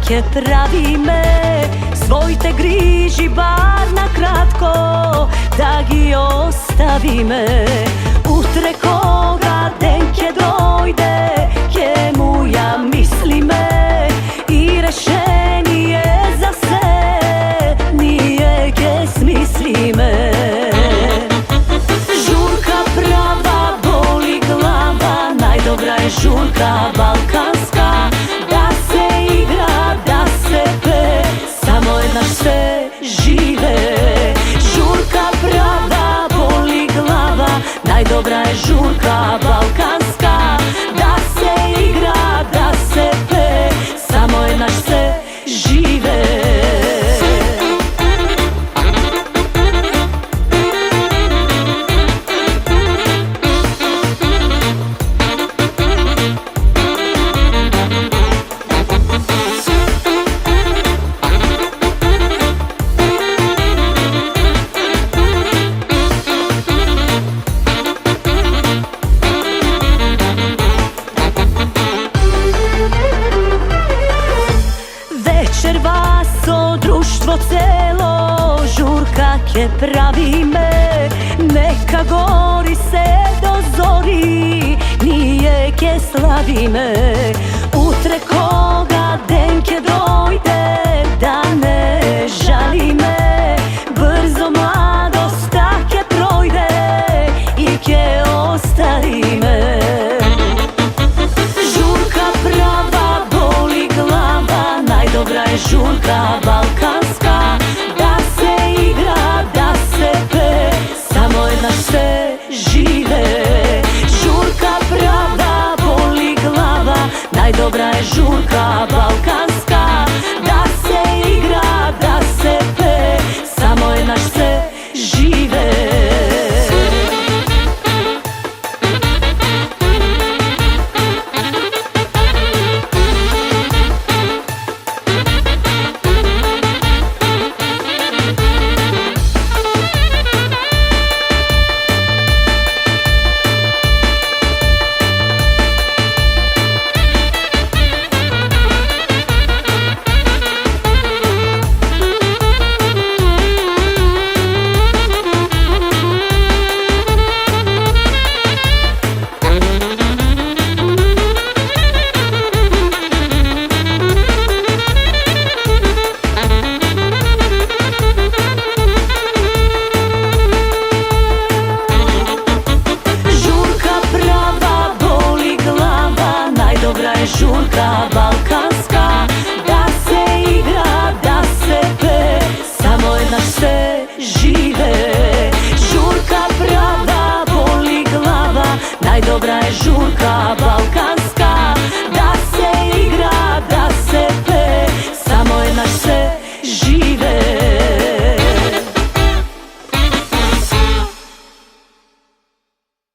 ke pravi me. Svoj te griži bar na kratko, da gi ostavi me. Utre koga denke dojde, ke mu ja misli me. I rešenje za se nije ke smisli me. Žurka prava, boli glava, najdobra je žurka balkanska. Da se igra, da se pe, samo jedna se žive. Žurka prava, boli glava, najdobra je žurka balkanska. Da se igra, da se pe, samo jedna se žive. Večer vaso, društvo celo, žurka ke pravi me. Neka gori se do zori, nije ke slavi me. Utre koga denke dojde, da ne žali me. Brzo mladost take projde i ke ostari me. Žurka prava, boli glava, najdobra je žurka balkanska. Da se igra, da se pe, samo jedna se žive. Žurka prava, boli glava, najdobra je žurka balkanska. Da se igra, da se pe, samo jedna se žive. Žurka balkanska, da se igra, da se pe, samo jedna se žive. Žurka prava, boli glava, najdobra je žurka balkanska. Da se igra, da se pe, samo jedna se žive.